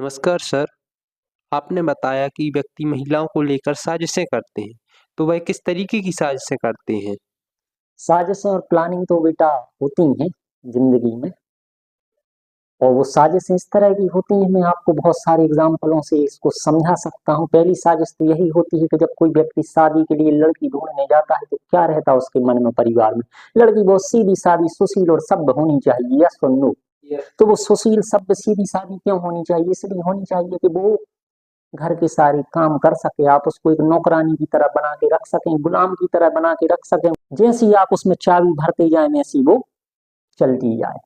नमस्कार सर। आपने बताया कि व्यक्ति महिलाओं को लेकर साजिशें करते हैं, तो वह किस तरीके की साजिशें करते हैं? साजिश और प्लानिंग तो बेटा होती हैं जिंदगी में। और वो साजिशें इस तरह की होती हैं, मैं आपको बहुत सारे एग्जाम्पलों से इसको समझा सकता हूँ। पहली साजिश तो यही होती है कि जब कोई व्यक्ति शादी के लिए लड़की ढूंढने जाता है तो क्या रहता है उसके मन में, परिवार में लड़की बहुत सीधी सादी सुशील और सभ्य होनी चाहिए, यस और नो। तो वो सुशील सभ्य सीधी सादी क्यों होनी चाहिए? इसलिए होनी चाहिए कि वो घर के सारे काम कर सके, आप उसको एक नौकरानी की तरह बना के रख सकें, गुलाम की तरह बना के रख सकें। जैसी आप उसमें चाबी भरते जाए वैसी वो चलती जाए।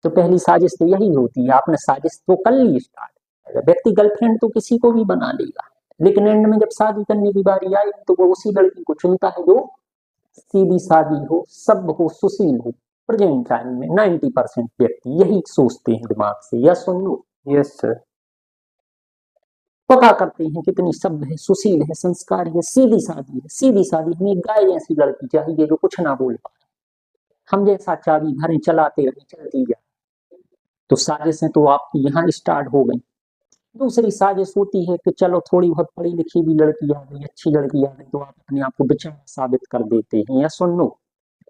तो पहली साजिश तो यही होती है। आपने साजिश तो कर ली स्टार्ट, व्यक्ति गर्लफ्रेंड तो किसी को भी बना लेगा, लेकिन एंड में जब शादी करने की बारी आई तो वो उसी लड़की को चुनता है जो सीधी सादी हो, सभ्य हो, सुशील हो। प्रेजेंट टाइम में 90% व्यक्ति यही सोचते हैं दिमाग से, यस और नो। Yes sir. पता करते हैं कितनी सभ्य है, सुशील है, संस्कारी है, सीधी सादी है। सीधी सादी हमें गाय जैसी लड़की चाहिए जो कुछ ना बोल पाए, हम जैसा चाबी भरे चलाते रहे, चलती जाए। तो साजिशें तो आपकी यहाँ स्टार्ट हो गई। दूसरी साजिश होती है कि चलो थोड़ी बहुत पढ़ी लिखी भी लड़की आ गई, अच्छी लड़की आ गई, तो आप अपने आप को बेचारा साबित कर देते हैं, या सुन लो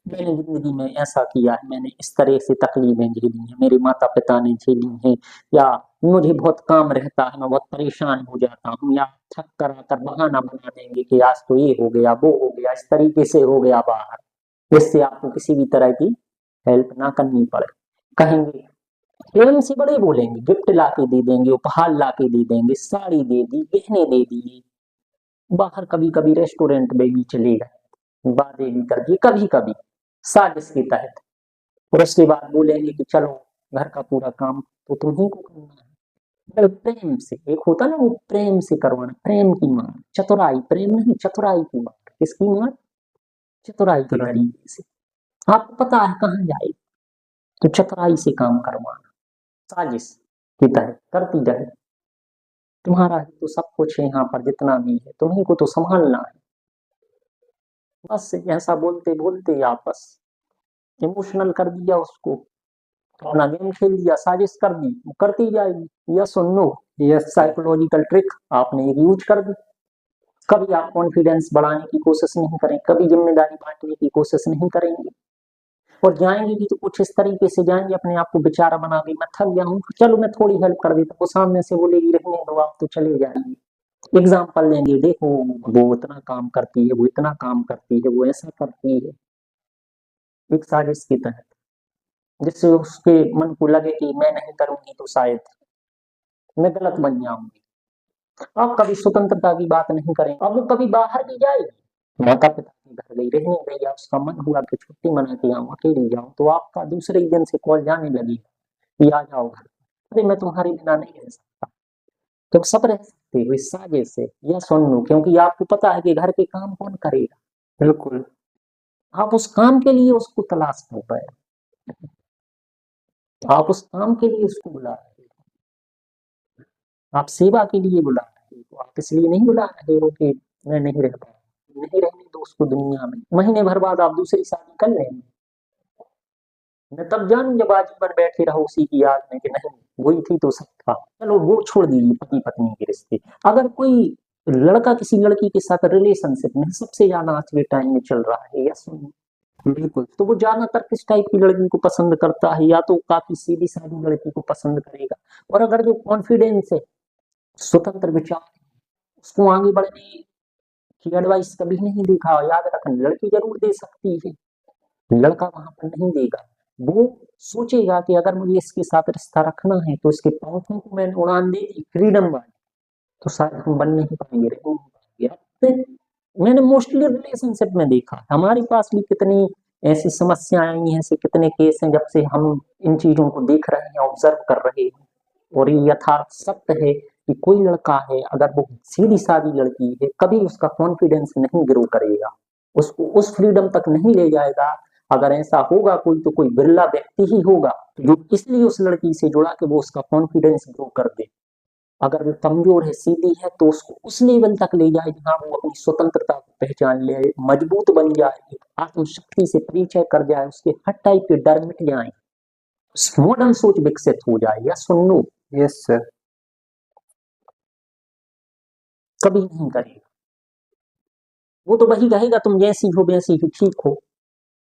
मैंने जिंदगी में ऐसा किया है, मैंने इस तरह से तकलीफें झेली हैं, मेरे माता पिता ने झेली हैं, या मुझे बहुत काम रहता है, मैं बहुत परेशान हो जाता हूँ, या थक कर आकर बहाना बना देंगे कि आज तो ये हो गया, वो हो गया, इस तरीके से हो गया बाहर, जिससे आपको किसी भी तरह की हेल्प ना करनी पड़े। कहेंगे प्रेम से बड़े बोलेंगे, गिफ्ट ला के दे देंगे, उपहार ला के दे देंगे, साड़ी दे दी, गहने दे दिए, बाहर कभी कभी रेस्टोरेंट में भी चले गए, बातें भी कर दी कभी कभी साजिश के तहत। और उसके बाद बोलेंगे कि चलो घर का पूरा काम तो तुम्ही को करना है। मतलब प्रेम से, एक होता ना वो प्रेम से करवाना, प्रेम की मार, चतुराई, प्रेम नहीं चतुराई की मार। किसकी मार? चतुराई के तुरंत। तरीके से। आपको पता है कहाँ जाए, तो चतुराई से काम करवाना, साजिश के तहत करती जाए। तुम्हारा ही तो सब कुछ है, यहाँ पर जितना भी है तुम्ही को तो संभालना है। बस ऐसा बोलते बोलते आप बस इमोशनल कर दिया उसको, अपना गेम खेल दिया, साजिश कर दी, वो करती जाएगी, यस और no. Yes sir. Psychological trick आपने एक यूज कर दी। कभी आप कॉन्फिडेंस बढ़ाने की कोशिश नहीं करें, कभी जिम्मेदारी बांटने की कोशिश नहीं करेंगे, और जाएंगे भी तो कुछ इस तरीके से जाएंगे, अपने आप को बेचारा बना के, मैं थक गया हूँ चलो मैं थोड़ी हेल्प कर देता हूँ, सामने से बोलेगी रहने दो आप तो चले जाएंगे। एग्जाम्पल देंगे, देखो वो इतना काम करती है, वो इतना काम करती है, वो ऐसा करती है, एक साजिश के तहत, जिससे उसके मन को लगे कि मैं नहीं करूंगी तो शायद मैं गलत बन जाऊंगी। आप कभी स्वतंत्रता की बात नहीं करें, अब वो कभी बाहर भी जाएगी, माता पिता के घर गई, रहने गई, या उसका मन हुआ कि छुट्टी मना के आऊं, अकेली जाऊं, तो आपका दूसरे ही दिन से कॉल जाने लगेगा कि आ जाओ घर। अरे मैं तुम्हारे बिना नहीं रह सकता। तो सब रह सकते हो इस साजिश से, या सुन लो, क्योंकि आपको पता है कि घर के काम कौन करेगा। बिल्कुल। आप उस काम के लिए उसको तलाश कर रहे हो, आप उस काम के लिए उसको बुला रहे हो, आप सेवा के लिए बुला रहे हो, आप इसलिए नहीं बुला रहे हो कि मैं नहीं रह पाऊंगा, नहीं रहने दो उसको दुनिया में। महीने भर बाद आप दूसरी शादी कर लेंगे, मैं तब जानूं जब आजीवन बैठे रहो उसी की याद में कि नहीं वही थी तो सब था। चलो वो छोड़ दीजिए, पति पत्नी के रिश्ते। अगर कोई लड़का किसी लड़की के साथ रिलेशनशिप में सबसे ज्यादा आज के टाइम में चल रहा है, या सुन, बिल्कुल। तो वो ज्यादातर किस टाइप की लड़की को पसंद करता है? या तो काफी सीधी सादी लड़की को पसंद करेगा, और अगर जो कॉन्फिडेंस है, स्वतंत्र विचार, उसको आगे बढ़ने की एडवाइस कभी नहीं देखा, याद रखना लड़की जरूर दे सकती है, लड़का वहां पर नहीं देगा। वो सोचेगा कि अगर मुझे इसके साथ रिश्ता रखना है तो इसके पंखों को मैंने उड़ान दे दी फ्रीडम वाली, तो शायद हम बन नहीं पाएंगे, रह नहीं पाएंगे। अब तो मैंने मोस्टली रिलेशनशिप में देखा, हमारे पास भी कितनी ऐसी समस्याएं आई हैं, ऐसे कितने केस हैं, जब से हम इन चीजों को देख रहे हैं, ऑब्जर्व कर रहे हैं। और ये यथार्थ सत्य है कि कोई लड़का है, अगर वो सीधी सादी लड़की है, कभी उसका कॉन्फिडेंस नहीं ग्रो करेगा, उसको उस फ्रीडम तक नहीं ले जाएगा। अगर ऐसा होगा कोई, तो कोई बिरला व्यक्ति ही होगा जो इसलिए उस लड़की से जुड़ा कि वो उसका कॉन्फिडेंस ग्रो कर दे। अगर वो कमजोर है, सीधी है, तो उसको उस लेवल तक ले जाए जहां वो अपनी स्वतंत्रता को पहचान ले, मजबूत बन जाए, आत्मशक्ति से परिचय कर जाए, उसके हर टाइप के डर मिट जाए, मॉडर्न सोच विकसित हो जाए, या सुन लो। Yes sir. कभी नहीं करेगा। वो तो वही कहेगा तुम जैसी हो वैसी ही ठीक हो,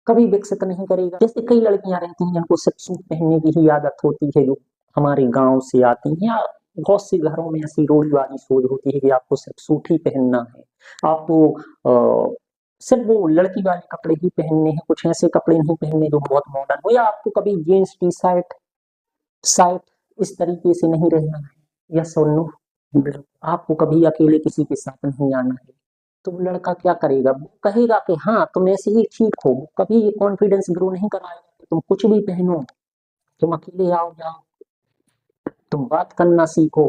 कभी विकसित नहीं करेगा। जैसे कई लड़कियां रहती हैं जिनको सिर्फ सूट पहनने की ही आदत होती है, जो हमारे गांव से आती हैं, या बहुत से घरों में ऐसी रूढ़िवादी सोच होती है कि आपको सिर्फ सूट ही पहनना है, आपको सिर्फ वो लड़की वाले कपड़े ही पहनने हैं, कुछ ऐसे कपड़े नहीं पहनने जो बहुत मॉडर्न हो, या आपको कभी जीन्स टी शर्ट शर्ट इस तरीके से नहीं रहना है। यस और नो, आपको कभी अकेले किसी के साथ नहीं आना है। तो वो लड़का क्या करेगा, वो कहेगा कि हाँ तुम ऐसे ही ठीक हो, कभी ये कॉन्फिडेंस ग्रो नहीं कराएगा कि तुम कुछ भी पहनो, तुम अकेले आओ जाओ, तुम बात करना सीखो।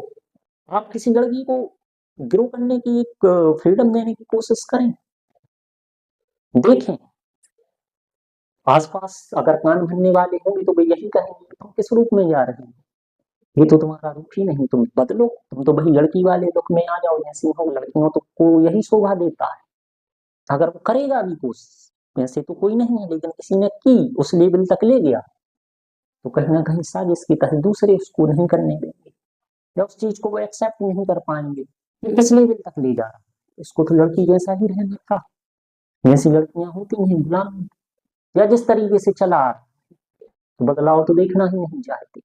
आप किसी लड़की को ग्रो करने की एक फ्रीडम देने की कोशिश करें, देखें आसपास अगर कान भरने वाले होंगे तो वे यही कहेंगे तुम किस रूप में जा रहे हो, ये तो तुम्हारा रूप ही नहीं, तुम बदलो, तुम तो वही लड़की वाले लुक में आ जाओ जैसी हो। लड़कियों तो को यही शोभा देता है, अगर वो करेगा भी कोशिश, वैसे तो कोई नहीं है लेकिन किसी ने की, उस लेवल तक ले गया, तो कहीं ना कहीं साजिश की तहत दूसरे उसको नहीं करने देंगे, या उस चीज को वो एक्सेप्ट नहीं कर पाएंगे। ये किस लेवल तक ले जा रहा है, इसको तो लड़की जैसा ही रहना था, जैसी लड़कियां होती हैं गुलाम, या जिस तरीके से चला आ रहा है, तो बदलाव तो देखना ही नहीं चाहती।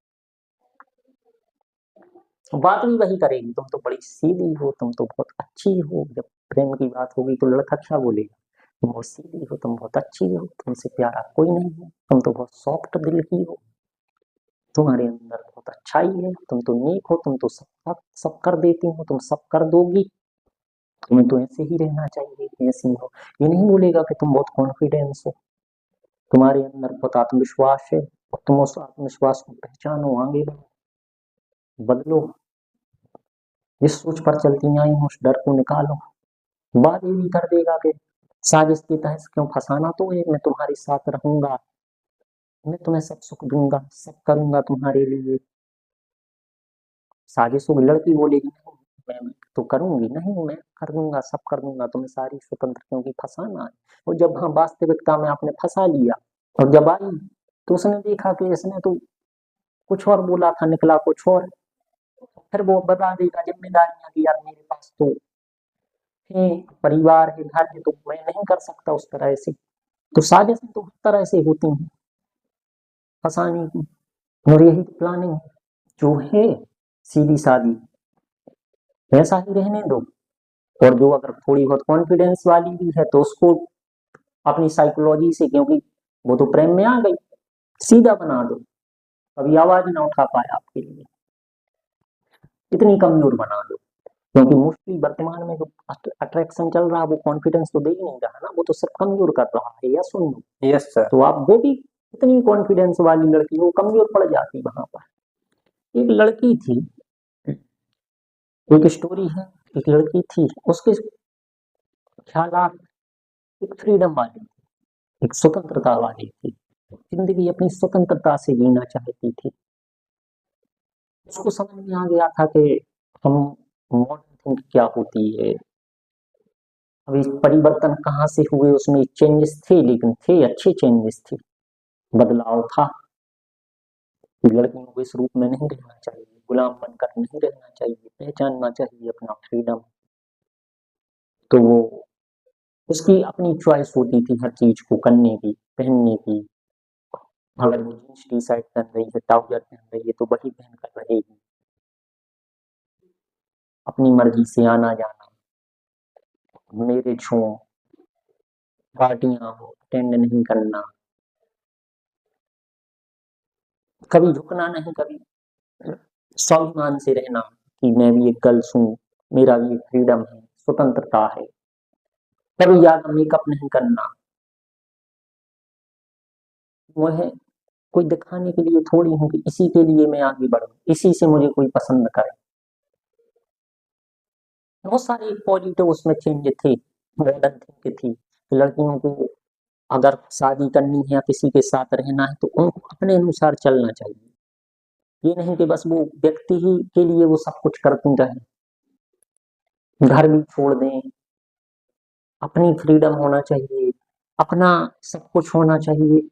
बात भी वही करेगी, तुम तो बड़ी सीधी हो, तुम तो बहुत अच्छी हो। जब प्रेम की बात होगी तो लड़का क्या बोलेगा, तुम बहुत सीधी हो, तुम बहुत अच्छी हो, तुमसे प्यारा कोई नहीं है, तुम तो बहुत सॉफ्ट दिल की हो, तुम्हारे अंदर बहुत अच्छाई है, तुम तो नेक हो, तुम तो सब कर देती हो, तुम सब कर दोगी, तुम्हें तो ऐसे ही रहना चाहिए, ऐसी हो। ये नहीं बोलेगा कि तुम बहुत कॉन्फिडेंस हो, तुम्हारे अंदर बहुत आत्मविश्वास है, और तुम उस आत्मविश्वास को पहचानो, आगे बढ़ो, बदलो, जिस सोच पर चलती आई हो उस डर को निकालो। बात ये भी कर देगा कि साजिश के तहत क्यों फंसाना, तो है मैं तुम्हारे साथ रहूंगा, मैं तुम्हें सब सुख दूंगा, सब करूंगा तुम्हारे लिए। साजिश होगी, लड़की बोलेगी नहीं मैं तो करूंगी नहीं, मैं कर दूंगा, सब कर दूंगा, तुम्हें सारी स्वतंत्र, क्योंकि फंसाना है। और जब हाँ वास्तविकता में आपने फंसा लिया, और जब आई तो उसने देखा कि इसने तो कुछ और बोला था, निकला कुछ और, फिर वो बता देगा जिम्मेदारियां कि यार मेरे पास तो है, परिवार है, घर है, तो मैं नहीं कर सकता उस तरह से। तो साजिशें तो हर तरह से होती हैं फंसाने की, और यही तो प्लानिंग है जो है सीधी सादी, ऐसा ही रहने दो। और जो अगर थोड़ी बहुत कॉन्फिडेंस वाली भी है तो उसको अपनी साइकोलॉजी से, क्योंकि वो तो प्रेम में आ गई, सीधा बना दो, कभी आवाज ना उठा पाए आपके लिए, इतनी कमजोर बना दो। क्योंकि मोस्टली वर्तमान में जो अट्रैक्शन चल रहा है वो कॉन्फिडेंस तो दे ही नहीं रहा ना, वो तो सिर्फ कमजोर कर रहा है, या सुन लो। Yes sir. तो आप वो भी इतनी कॉन्फिडेंस वाली लड़की वो कमजोर पड़ जाती वहां पर। एक लड़की थी, एक स्टोरी है, एक लड़की थी, उसके ख्यालात एक फ्रीडम वाली, एक स्वतंत्रता वाली थी, जिंदगी अपनी स्वतंत्रता से जीना चाहती थी। उसको समझ में आ गया था कि हम मॉडर्न थिंक क्या होती है, अभी परिवर्तन कहाँ से हुए, उसमें चेंजेस थे लेकिन थे अच्छे चेंजेस थे, बदलाव था। लड़कियों को इस रूप में नहीं रहना चाहिए, गुलाम बनकर नहीं रहना चाहिए, पहचानना चाहिए अपना फ्रीडम। तो वो उसकी अपनी चॉइस होती थी हर चीज को करने की, पहनने की। अगर वो जीन्स टी शर्ट पहन रही है, ट्राउजर पहन रही है, तो वही पहन कर रहेगी, अपनी मर्जी से आना जाना, मैरिज हो, पार्टियां हो, अटेंड नहीं करना, कभी झुकना नहीं, कभी स्वाभिमान से रहना कि मैं भी एक गर्ल्स हूँ, मेरा भी एक फ्रीडम है, स्वतंत्रता है, कभी ज्यादा मेकअप नहीं करना। वो है कोई दिखाने के लिए थोड़ी हूँ कि इसी के लिए मैं आगे बढ़ूं, इसी से मुझे कोई पसंद करे। बहुत सारे पॉजिटिव उसमें चेंज थे, मॉडर्न थिंक थी। लड़कियों को अगर शादी करनी है या किसी के साथ रहना है तो उनको अपने अनुसार चलना चाहिए, ये नहीं कि बस वो व्यक्ति ही के लिए वो सब कुछ करती रहे, घर भी छोड़ दें, अपनी फ्रीडम होना चाहिए, अपना सब कुछ होना चाहिए,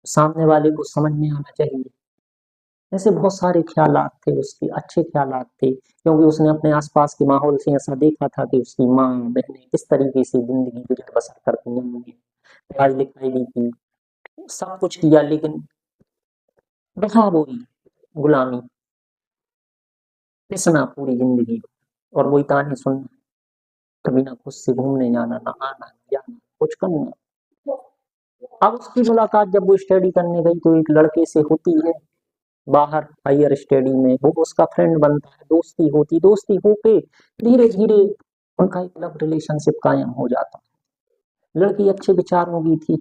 सामने वाले को समझ में आना चाहिए। ऐसे बहुत सारे ख्यालात थे उसके, अच्छे ख्यालात थे, क्योंकि उसने अपने आसपास के माहौल से ऐसा देखा था कि उसकी माँ बहनें किस तरीके से जिंदगी गुजर बसर करती हैं, उन्होंने पढ़ाई लिखाई भी की, सब कुछ किया, लेकिन रहा वही गुलामी, पिसना पूरी जिंदगी, और वही ताने सुनना, कभी ना खुद से घूमने जाना, ना आना ना जाना, कुछ करना। अब उसकी मुलाकात जब वो स्टडी करने गई तो एक लड़के से होती है बाहर हायर स्टडी में, वो उसका फ्रेंड बनता है, दोस्ती होती, दोस्ती होके धीरे धीरे उनका एक लव रिलेशनशिप कायम हो जाता है। लड़की अच्छे विचारों की थी,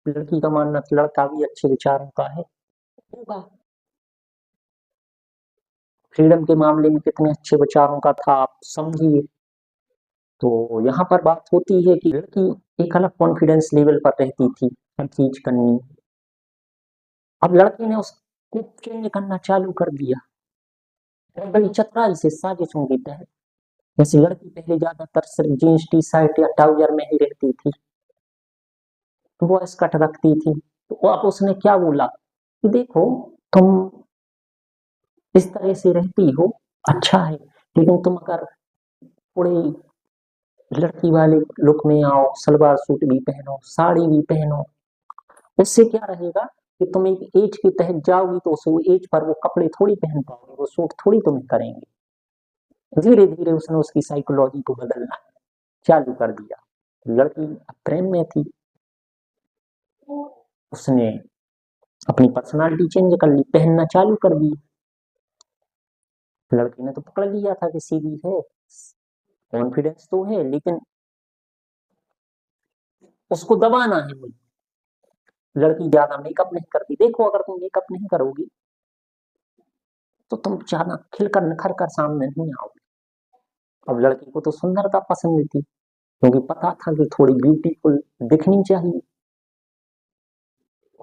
लड़की का मानना था लड़का भी अच्छे विचारों का है, होगा, फ्रीडम के मामले में कितने अच्छे विचारों का था आप समझिए। तो यहाँ पर बात होती है कि लड़की एक अलग कॉन्फिडेंस लेवल पर रहती थी, हर चीज करनी। अब लड़के ने उसको चेंज करना चालू कर दिया, और बड़ी चतुराई से साजिशों के तहत। जैसे लड़की पहले ज्यादातर सिर्फ जीन्स टी शर्ट या ट्राउजर में ही रहती थी, वो स्कर्ट रखती थी, तो अब उसने क्या बोला कि देखो तुम इस तरह से रहती हो, अच्छा है, लेकिन तुम अगर थोड़े लड़की वाले लुक में आओ, सलवार सूट भी पहनो, साड़ी भी पहनो, उससे क्या रहेगा कि तुम एक एज के तहत जाओगी तो उस एज पर वो कपड़े थोड़ी पहन पाओगे, वो सूट थोड़ी तुम्हें करेंगे। धीरे धीरे उसने उसकी साइकोलॉजी को बदलना चालू कर दिया। लड़की प्रेम में थी, उसने अपनी पर्सनालिटी चेंज कर ली, पहनना चालू कर दी। लड़की ने तो पकड़ लिया था कि सीधी है, कॉन्फिडेंस तो है, लेकिन उसको दबाना है मुझे। लड़की ज्यादा मेकअप नहीं करती, देखो अगर तुम मेकअप नहीं करोगी तो तुम ज्यादा खिलकर निखर कर सामने नहीं आओगे। अब लड़की को तो सुंदरता पसंद थी, क्योंकि पता था कि थोड़ी ब्यूटीफुल दिखनी चाहिए,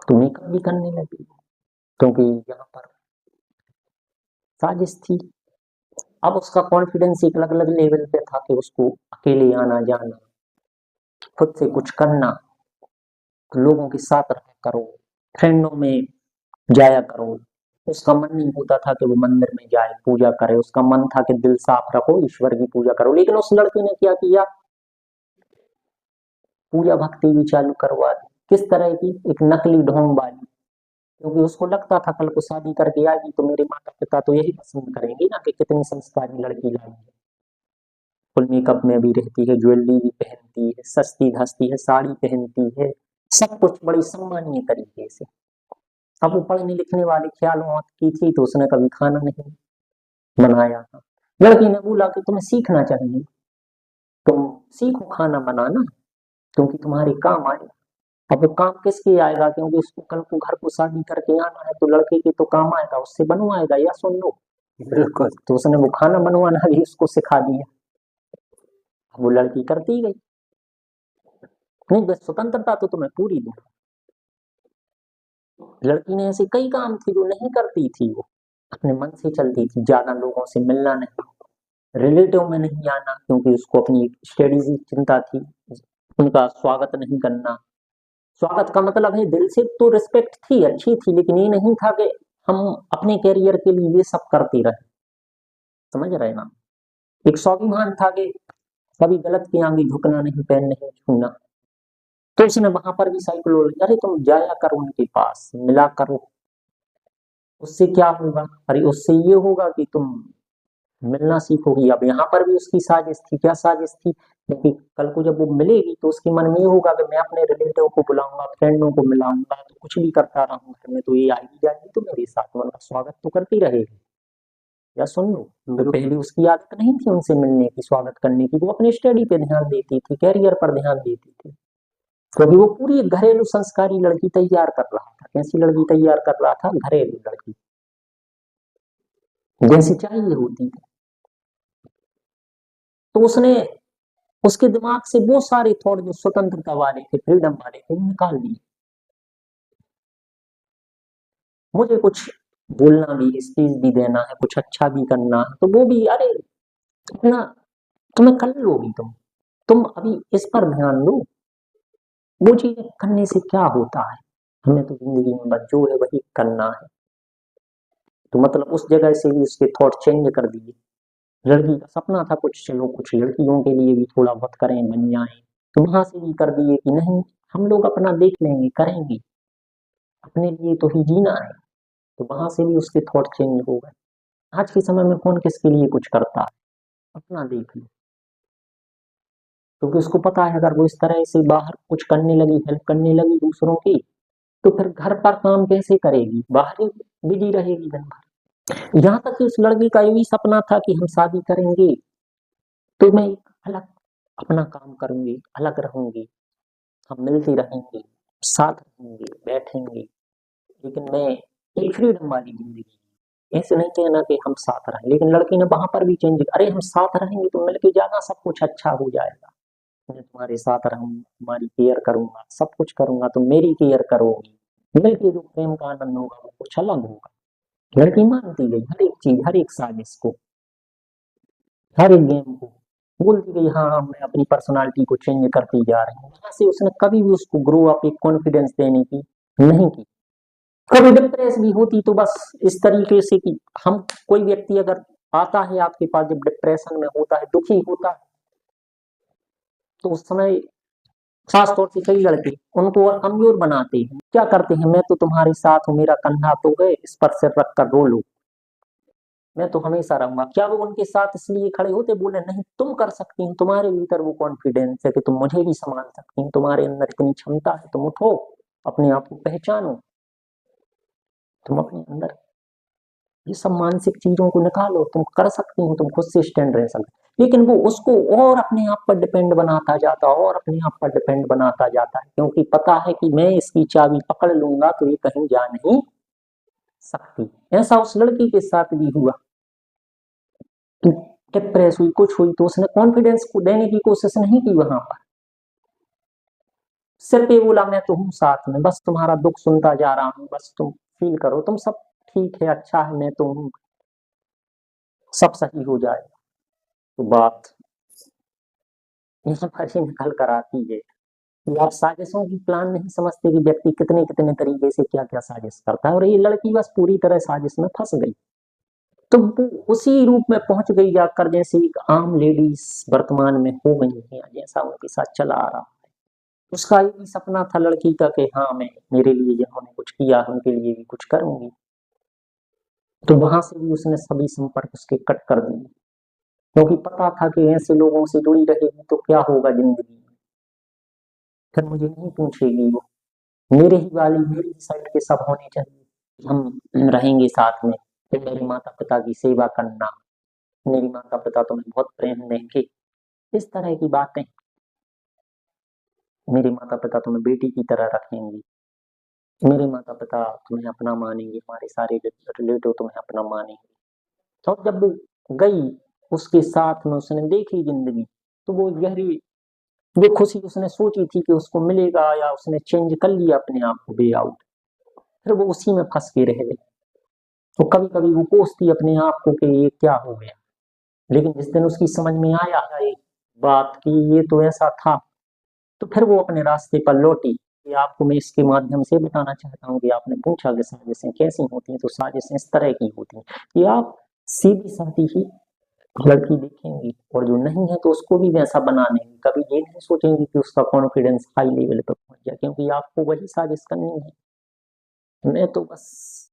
तो मेकअप भी करने लगी, क्योंकि यहाँ पर साजिश थी। अब उसका कॉन्फिडेंस एक अलग अलग लेवल पे था कि उसको अकेले आना जाना, खुद से कुछ करना, लोगों के साथ रहा करो, फ्रेंडों में जाया करो। उसका मन नहीं होता था कि वो मंदिर में जाए पूजा करे, उसका मन था कि दिल साफ रखो, ईश्वर की पूजा करो। लेकिन उस लड़की ने क्या किया, पूजा भक्ति भी चालू करवा दी। किस तरह की, एक नकली ढोंग वाली, क्योंकि उसको लगता था कल को शादी करके आएगी तो मेरे माता पिता तो यही पसंद करेंगे ना कि कितनी संस्कारी लड़की लाई है, फुल मेकअप में भी रहती है, ज्वेलरी भी पहनती है, सस्ती धसती है, साड़ी पहनती है, सब कुछ बड़ी सम्मानीय तरीके से। अब वो पढ़ने लिखने वाले ख्यालों की थी, तो उसने कभी खाना नहीं बनाया था। लड़की ने बोला कि तुम्हें सीखना चाहिए, तुम सीखो खाना बनाना, क्योंकि तुम्हारे काम आए। अब वो काम किसके आएगा, क्योंकि उसको कल को घर को शादी करके आना है, तो लड़के के तो काम आएगा, उससे बनवाएगा, या सुन लो। बिल्कुल, तो उसने वो खाना बनवाना भी उसको सिखा दिया। वो लड़की करती गई, नहीं बस स्वतंत्रता तो तुम्हें पूरी दूँ। लड़की ने ऐसे कई काम थे जो नहीं करती थी, वो अपने मन से चलती थी, ज्यादा लोगों से मिलना नहीं, रिलेटिव में नहीं आना, क्योंकि उसको अपनी स्टडी की चिंता थी, उनका स्वागत नहीं करना। स्वागत का मतलब है दिल से तो रिस्पेक्ट थी, अच्छी थी, लेकिन ये नहीं था कि हम अपने कैरियर के लिए ये सब करते रहे, समझ रहे ना। एक स्वाभिमान था कि कभी गलत के आगे झुकना नहीं, पैर नहीं छूना। तो उसने वहां पर भी साइकोलॉजी, अरे तुम जाया करो उनके पास, मिला करो, उससे क्या होगा, अरे उससे ये होगा कि तुम मिलना सीखोगी। अब यहाँ पर भी उसकी साजिश थी, क्या साजिश थी, क्योंकि कल को जब वो मिलेगी तो उसके मन में ये होगा कि मैं अपने रिलेटिव को बुलाऊंगा, फ्रेंडों को मिलाऊंगा, तो कुछ भी करता रहूंगा घर में, तो ये आएगी जाएगी तो मेरे साथ उनका स्वागत तो करती रहेगी, या सुन लो। तो पहले उसकी आदत नहीं थी उनसे मिलने की, स्वागत करने की, वो अपनी स्टडी पे ध्यान देती थी, कैरियर पर ध्यान देती थी, क्योंकि वो पूरी एक घरेलू संस्कारी लड़की तैयार कर रहा था। कैसी लड़की तैयार कर रहा था, घरेलू लड़की, जैसी चाहिए होती थी। तो उसने उसके दिमाग से वो सारे थॉट जो स्वतंत्रता वाले थे, फ्रीडम वाले थे, वो निकाल दिए। मुझे कुछ बोलना भी, स्पीच भी देना है, कुछ अच्छा भी करना है, तो वो भी, अरे इतना तुम्हें कर लोगी, तुम अभी इस पर ध्यान दो, वो चीजें करने से क्या होता है, हमें तो जिंदगी में बस जो है वही करना है। तो मतलब उस जगह से भी उसके थॉट चेंज कर दिए। लड़की का सपना था कुछ, चलो कुछ लड़कियों के लिए भी थोड़ा बहुत करें, बन जाएं, तो वहां से भी कर दिए कि नहीं, हम लोग अपना देख लेंगे, करेंगे, अपने लिए तो ही जीना है। तो वहां से भी उसके थॉट चेंज हो गए। आज के समय में कौन किसके लिए कुछ करता है, अपना देख लो। क्योंकि उसको पता है अगर वो इस तरह से बाहर कुछ करने लगी, हेल्प करने लगी दूसरों की, तो फिर घर पर काम कैसे करेगी, बाहर ही बिजी रहेगी दिन भर। यहाँ तक कि उस लड़की का ये भी सपना था कि हम शादी करेंगे तो मैं एक अलग अपना काम करूंगी, अलग रहूंगी, हम मिलते रहेंगे, साथ रहेंगे, बैठेंगे, लेकिन मैं एक फ्रीडम वाली जिंदगी, ऐसे नहीं कहना कि हम साथ रहें। लेकिन लड़की ने वहां पर भी चेंज, अरे हम साथ रहेंगे तो मिलके जाना, सब कुछ अच्छा हो जाएगा, मैं तुम्हारे साथ रहूंगा, तुम्हारी केयर करूंगा, सब कुछ करूंगा, तुम मेरी केयर करोगी, मिलके जो प्रेम का आनंद होगा वो कुछ अलग होगा। लड़की मानती गई हर एक चीज, हर एक साजिश को, हर एक गेम को बोलती गई, हाँ हाँ, मैं अपनी पर्सनालिटी को चेंज करती जा रही हूँ। वहां से उसने कभी भी उसको ग्रो अप, एक कॉन्फिडेंस देने की नहीं की। कभी डिप्रेस भी होती तो बस इस तरीके से कि हम, कोई व्यक्ति अगर आता है आपके पास जब डिप्रेशन में होता है, दुखी होता है, तो उस समय खास तौर से कई लड़के उनको और कमजोर बनाते हैं। क्या करते हैं, मैं तो तुम्हारे साथ हूँ, मेरा कंधा तो है, इस पर सिर रख कर रो लो, मैं तो हमेशा रहूंगा। क्या वो उनके साथ इसलिए खड़े होते, बोले नहीं तुम कर सकती हो, तुम्हारे भीतर वो कॉन्फिडेंस है कि तुम मुझे भी संभाल सकती हो, तुम्हारे अंदर इतनी क्षमता है, तुम उठो, अपने आप को पहचानो, तुम अपने अंदर ये सब मानसिक चीजों को निकालो, तुम कर सकती हो, तुम खुद से स्टैंड रह सकते। लेकिन वो उसको और अपने आप पर डिपेंड बनाता जाता, और अपने आप पर डिपेंड बनाता जाता है, क्योंकि पता है कि मैं इसकी चाबी पकड़ लूंगा तो ये कहीं जा नहीं सकती। ऐसा उस लड़की के साथ भी हुआ। तो डिप्रेस हुई, कुछ हुई, तो उसने कॉन्फिडेंस को देने की कोशिश नहीं की वहां पर, सिर्फ ये बोला मैं तो हूँ साथ में, बस तुम्हारा दुख सुनता जा रहा हूँ, बस तुम फील करो, तुम सब ठीक है, अच्छा है, मैं तो हूँ, सब सही हो जाएगा। तो बात यहाँ पर ही निकल कर आती है कि आप साजिशों की प्लान नहीं समझते कि व्यक्ति कितने कितने तरीके से क्या क्या साजिश करता है, और ये लड़की बस पूरी तरह साजिश में फंस गई। तो वो उसी रूप में पहुंच गई जाकर जैसे एक आम लेडीज वर्तमान में हो गई है, जैसा उनके साथ चला आ रहा। उसका ये भी सपना था लड़की का कि हाँ मैं, मेरे लिए जिन्होंने कुछ किया उनके लिए भी कुछ करूंगी। तो वहां से भी उसने सभी संपर्क उसके कट कर दिए, क्योंकि पता था कि ऐसे लोगों से जुड़ी रहेगी तो क्या होगा जिंदगी में, फिर मुझे नहीं पूछेगी वो, मेरे ही वाली, मेरी ही साइड के सब होने चाहिए, हम रहेंगे साथ में, फिर मेरे माता पिता की सेवा करना, मेरी माता पिता तुम्हें बहुत प्रेम देंगे, इस तरह की बातें, मेरे माता पिता तुम्हें बेटी की तरह रखेंगे, मेरे माता पिता तुम्हें अपना मानेंगे, हमारे सारे रिलेटिव तुम्हें अपना मानेंगे। तो जब वो गई उसके साथ में, उसने देखी जिंदगी, तो वो गहरी, वो खुशी उसने सोची थी कि उसको मिलेगा, या उसने चेंज कर लिया अपने आप को वे आउट, फिर वो उसी में फंस के रह गई। तो कभी कभी वो कोसती अपने आप को कि ये क्या हो गया, लेकिन जिस दिन उसकी समझ में आया एक बात कि ये तो ऐसा था, तो फिर वो अपने रास्ते पर लौटी। कि आपको मैं इसके माध्यम से बताना चाहता हूँ कि आपने पूछा कि साजिशें कैसी होती हैं, तो साजिशें इस तरह की होती हैं कि आप सीधी सादी ही लड़की देखेंगी, और जो नहीं है तो उसको भी वैसा बना देंगी, कभी ये नहीं सोचेंगी कि उसका कॉन्फिडेंस हाई लेवल पर पहुंच जाए, क्योंकि आपको वही साजिश करनी है, मैं तो बस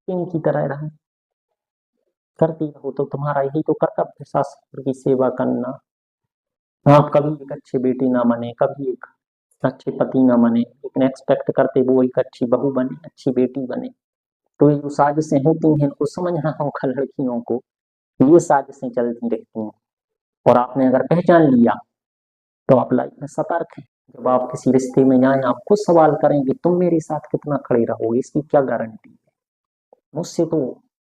किंग की तरह रहूं, करती रहो, तो तुम्हारा यही तो कर्तव्य है, शास्त्र की सेवा करना। आप कभी एक अच्छे बेटे ना बने, कभी एक अच्छे पति ना बने, लेकिन एक्सपेक्ट करते वो एक अच्छी बहू बने, अच्छी बेटी बने। तो ये जो साजिशें होती हैं इनको समझना होगा लड़कियों को, ये साजिशें चलती रहती हैं, और आपने अगर पहचान लिया तो आप लाइफ में सतर्क हैं। जब आप किसी रिश्ते में जाएं, आप खुद सवाल करें कि तुम मेरे साथ कितना खड़े रहोगे, इसकी क्या गारंटी है, मुझसे तो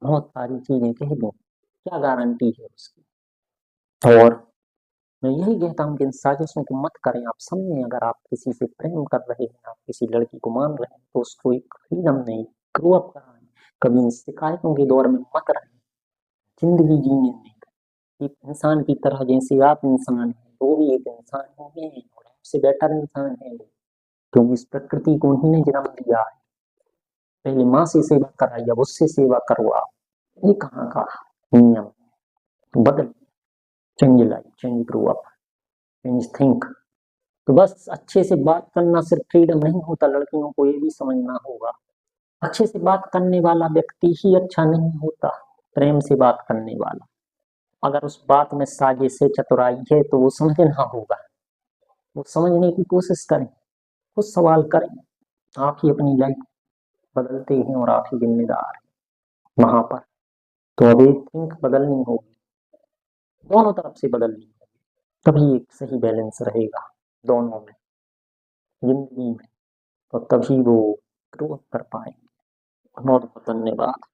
बहुत सारी चीजें कह दूं, क्या गारंटी है उसकी। और मैं यही कहता हूँ कि इन साजिशों को मत करें। आप समझें, अगर आप किसी से प्रेम कर रहे हैं, आप किसी लड़की को मान रहे हैं, तो उसको एक फ्रीडम नहीं, ग्रो अप कराएं। कभी इन शिकायतों के दौर में मत रहें, जिंदगी जीने दें एक इंसान की तरह, जैसे आप इंसान हैं वो भी एक इंसान ही है, और आपसे बेटर इंसान है वो, क्योंकि इस प्रकृति को उन्हीं ने जन्म दिया है। पहले माँ से सेवा कराई, अब उससे सेवा करो आप। ये कहाँ का नियम? बदल, change life, change grow up, change think. तो बस अच्छे से बात करना सिर्फ फ्रीडम नहीं होता, लड़कियों को ये भी समझना होगा। अच्छे से बात करने वाला व्यक्ति ही अच्छा नहीं होता, प्रेम से बात करने वाला। अगर उस बात में साजिश है, चतुराई है, तो वो समझना होगा, वो समझने की कोशिश करें, खुद सवाल करें। आप ही अपनी लाइफ बदलते हैं और आप ही जिम्मेदार हैं वहां पर। तो अब एक थिंक बदलनी होगी, दोनों तरफ से बदलनी होगी, तभी एक सही बैलेंस रहेगा दोनों में, जिंदगी में। तो तभी वो ग्रो कर पाएंगे। बहुत बहुत धन्यवाद।